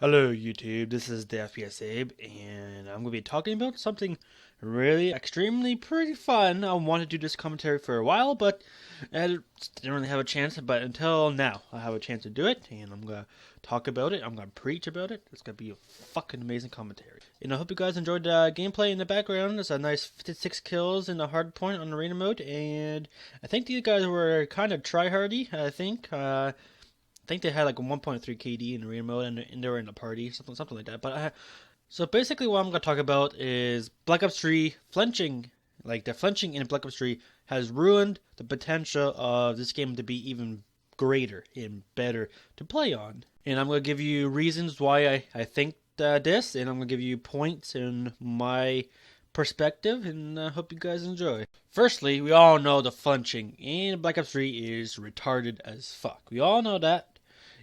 Hello YouTube, this is the FPS Abe, and I'm going to be talking about something really extremely pretty fun. I wanted to do this commentary for a while, but I didn't really have a chance, but until now, I have a chance to do it, and I'm going to talk about it, I'm going to preach about it. It's going to be a fucking amazing commentary. And I hope you guys enjoyed the gameplay in the background. It's a nice 56 kills in the hard point on arena mode, and I think these guys were kind of tryhardy, I think. I think they had like a 1.3 KD in the arena mode, and they were in a party, something like that. But so basically, what I'm gonna talk about is Black Ops 3 flinching. Like the flinching in Black Ops 3 has ruined the potential of this game to be even greater and better to play on. And I'm gonna give you reasons why I think this, and I'm gonna give you points in my perspective, and I hope you guys enjoy. Firstly, we all know the flinching in Black Ops 3 is retarded as fuck. We all know that.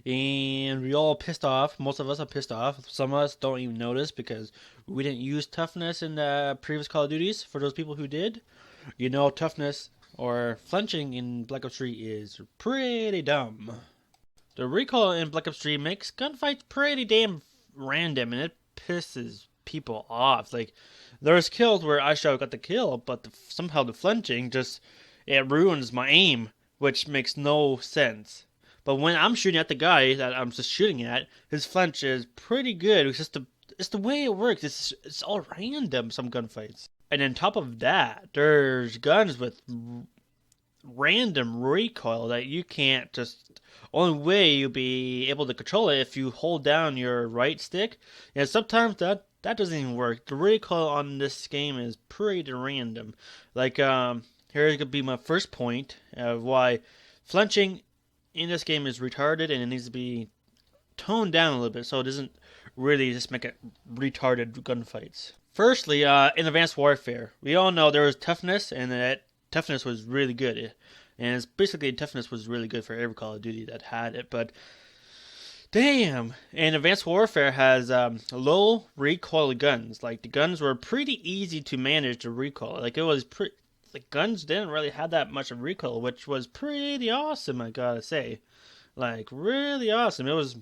And we all pissed off. Most of us are pissed off. Some of us don't even notice because we didn't use toughness in the previous Call of Duties. For those people who did, you know toughness or flinching in Black Ops 3 is pretty dumb. The recoil in Black Ops 3 makes gunfights pretty damn random, and it pisses people off. Like, there's kills where I should have got the kill, but somehow the flinching it ruins my aim, which makes no sense. But when I'm shooting at the guy that I'm just shooting at, his flinch is pretty good. It's the way it works. It's all random, some gunfights. And on top of that, there's guns with random recoil that you can't just. Only way you'll be able to control it if you hold down your right stick. And sometimes that doesn't even work. The recoil on this game is pretty random. Like here's gonna be my first point of why flinching in this game is retarded, and it needs to be toned down a little bit so it doesn't really just make it retarded gunfights. Firstly, in Advanced Warfare, we all know there was toughness, and that toughness was really good. And it's basically toughness was really good for every Call of Duty that had it, but damn! And Advanced Warfare has low recoil guns. Like, the guns were pretty easy to manage to recoil. Like, it was pretty. The guns didn't really have that much of recoil, which was pretty awesome, I gotta say. Like, really awesome. It was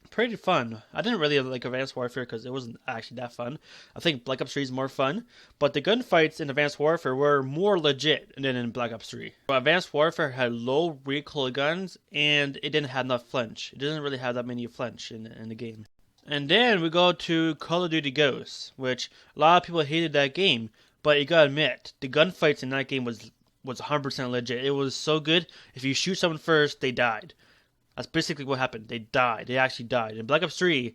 pretty fun. I didn't really like Advanced Warfare because it wasn't actually that fun. I think Black Ops 3 is more fun, but the gunfights in Advanced Warfare were more legit than in Black Ops 3. Advanced Warfare had low recoil guns, and it didn't have enough flinch. It didn't really have that many flinch in the game. And then we go to Call of Duty Ghosts, which a lot of people hated that game. But you gotta admit, the gunfights in that game was 100% legit. It was so good. If you shoot someone first, they died. That's basically what happened. They died. They actually died. In Black Ops 3,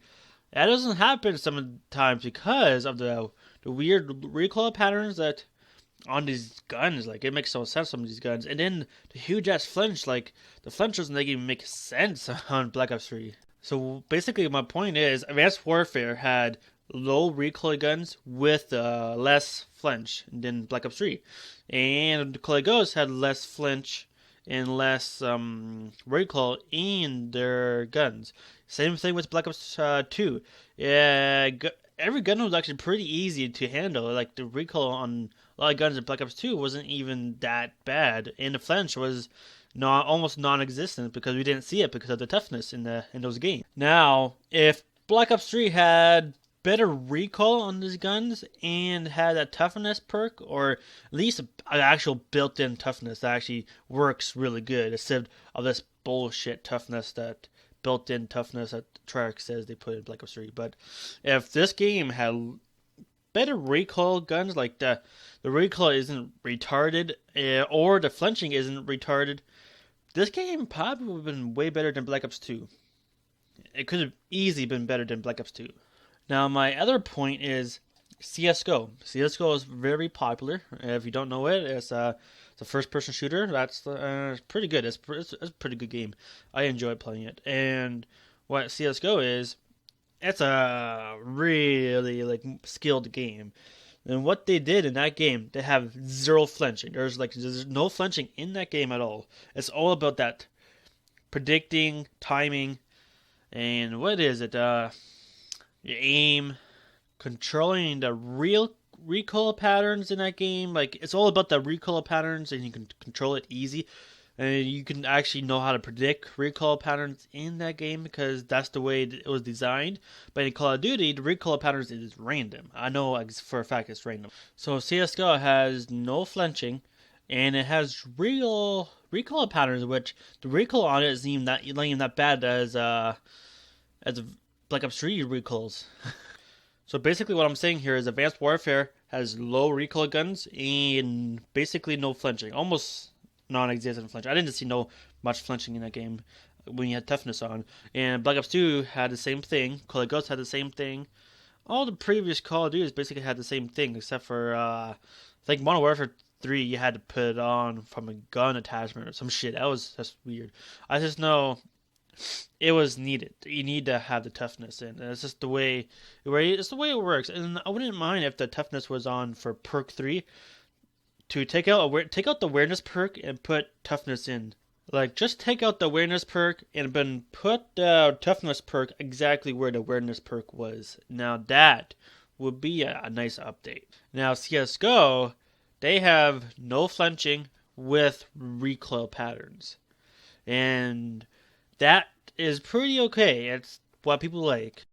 that doesn't happen sometimes because of the weird recoil patterns that on these guns. Like, it makes no sense, some of these guns. And then the huge ass flinch. Like, the flinch doesn't even make sense on Black Ops 3. So basically, my point is, Advanced Warfare had low recoil guns with less flinch than Black Ops 3. And Call of Ghosts had less flinch and less recoil in their guns. Same thing with Black Ops 2. Yeah, every gun was actually pretty easy to handle. Like, the recoil on a lot of guns in Black Ops 2 wasn't even that bad. And the flinch was almost non-existent because we didn't see it because of the toughness in those games. Now, if Black Ops 3 had better recoil on these guns and had a toughness perk, or at least an actual built-in toughness that actually works really good instead of this bullshit toughness that built-in toughness that Treyarch says they put in Black Ops 3. But if this game had better recoil guns, like the recoil isn't retarded, or the flinching isn't retarded, this game probably would have been way better than Black Ops 2. It could have easily been better than Black Ops 2. Now, my other point is CSGO. CSGO is very popular. If you don't know it, it's a first-person shooter. That's pretty good. It's a pretty good game. I enjoy playing it. And what CSGO is, it's a really skilled game. And what they did in that game, they have zero flinching. There's no flinching in that game at all. It's all about that predicting, timing, and what is it? Your aim, controlling the real recoil patterns in that game. Like, it's all about the recoil patterns, and you can control it easy. And you can actually know how to predict recoil patterns in that game because that's the way it was designed. But in Call of Duty, the recoil patterns is random. I know for a fact it's random. So CS:GO has no flinching, and it has real recoil patterns, which the recoil on it isn't even that bad as Black Ops 3 recoils. So basically, what I'm saying here is Advanced Warfare has low recoil guns and basically no flinching, almost non-existent flinching. I didn't see no much flinching in that game when you had toughness on. And Black Ops 2 had the same thing. Call of Ghost had the same thing. All the previous Call of Duties basically had the same thing, except for I think Modern Warfare 3 you had to put it on from a gun attachment or some shit. That's weird. I just know it was needed. You need to have the toughness in. And it's just the way, it's the way it works. And I wouldn't mind if the toughness was on for perk 3 to take out the awareness perk and put toughness in. Like just take out the awareness perk and then put the toughness perk exactly where the awareness perk was. Now that would be a nice update. Now CS:GO, they have no flinching with recoil patterns. And that is pretty okay. It's what people like.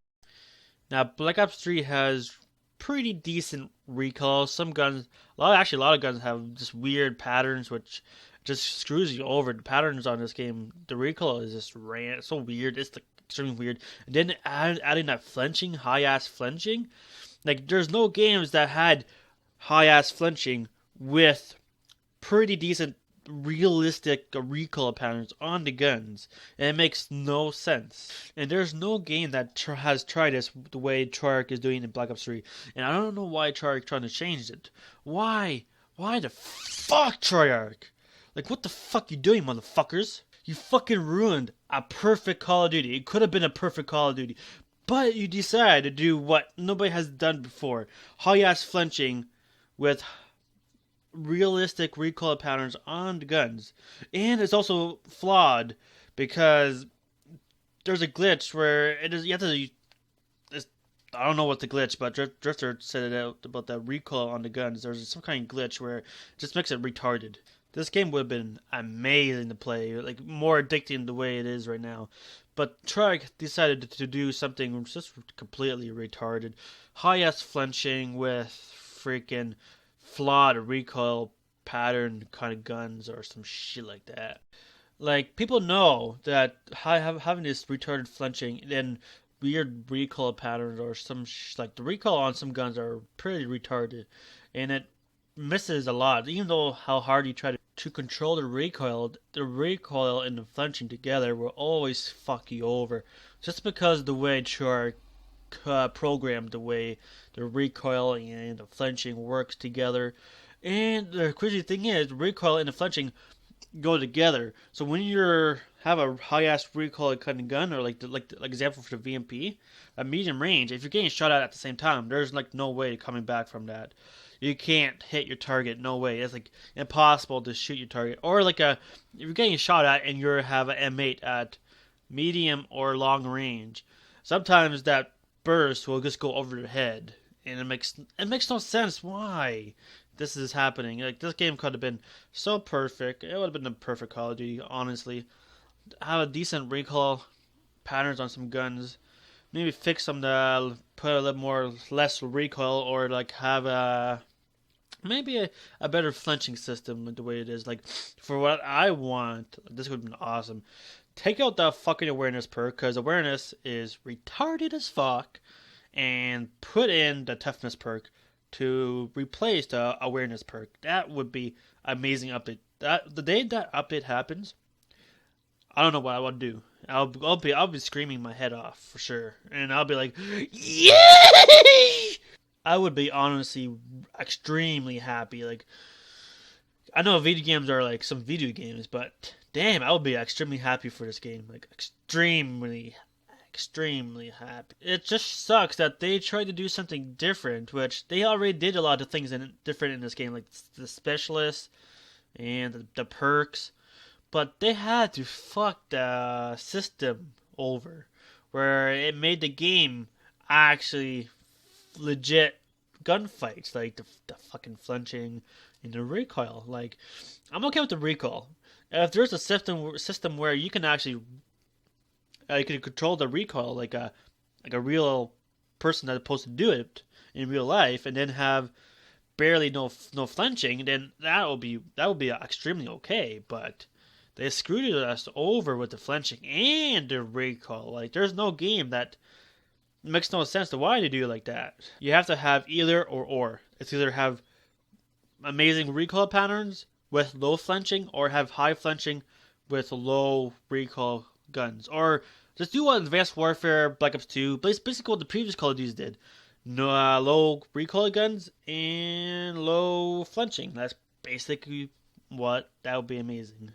Now, Black Ops 3 has pretty decent recoil. Some guns, a lot of guns have just weird patterns, which just screws you over. The patterns on this game, the recoil is just it's so weird. It's like extremely weird. And then adding that flinching, high ass flinching, like there's no games that had high ass flinching with pretty decent realistic recoil patterns on the guns, and it makes no sense. And there's no game that has tried this the way Treyarch is doing in Black Ops 3, and I don't know why Treyarch trying to change it. Why the fuck, Treyarch? Like, what the fuck you doing, motherfuckers? You fucking ruined a perfect Call of Duty. It could have been a perfect Call of Duty, but you decided to do what nobody has done before: high ass flinching with realistic recoil patterns on the guns. And it's also flawed because there's a glitch where you have to. I don't know what the glitch, but Drifter said it out about the recoil on the guns. There's some kind of glitch where it just makes it retarded. This game would have been amazing to play, like more addicting the way it is right now. But Treyarch decided to do something just completely retarded. High ass flinching with freaking flawed recoil pattern kind of guns or some shit like that. Like, people know that having this retarded flinching and weird recoil patterns or like the recoil on some guns are pretty retarded, and it misses a lot. Even though how hard you try to control the recoil and the flinching together will always fuck you over, just because the way Treyarch programmed the way the recoil and the flinching works together. And the crazy thing is, the recoil and the flinching go together. So when you have a high ass recoil kind of gun, or like example for the VMP, a medium range, if you're getting shot at the same time, there's like no way coming back from that. You can't hit your target, no way. It's like impossible to shoot your target. Or like if you're getting shot at and you have an M8 at medium or long range, sometimes that burst will just go over your head, and it makes no sense why this is happening. Like, this game could have been so perfect. It would have been the perfect Call of Duty, honestly. Have a decent recoil patterns on some guns. Maybe fix them to put a little more less recoil, or like have a better flinching system like the way it is. Like, for what I want, this would have been awesome. Take out the fucking awareness perk, because awareness is retarded as fuck, and put in the toughness perk to replace the awareness perk. That would be amazing update. That the day that update happens, I don't know what I would do. I'll be screaming my head off for sure, and I'll be like, yay! I would be honestly extremely happy. Like, I know video games are like some video games, but damn, I would be extremely happy for this game. Like, extremely happy. It just sucks that they tried to do something different, which they already did a lot of things different in this game, like the specialists and the perks. But they had to fuck the system over, where it made the game actually legit gunfights, like the fucking flinching and the recoil. Like, I'm okay with the recoil. If there's a system where you can actually you can control the recoil like a real person that's supposed to do it in real life, and then have barely no flinching, then that would be extremely okay. But they screwed us over with the flinching and the recoil. Like there's no game that makes no sense to why they do it like that. You have to have either or. It's either have amazing recoil patterns with low flinching, or have high flinching with low recoil guns, or just do what Advanced Warfare Black Ops 2, basically what the previous Call of Duty did. No, low recoil guns and low flinching. That's basically what that would be amazing.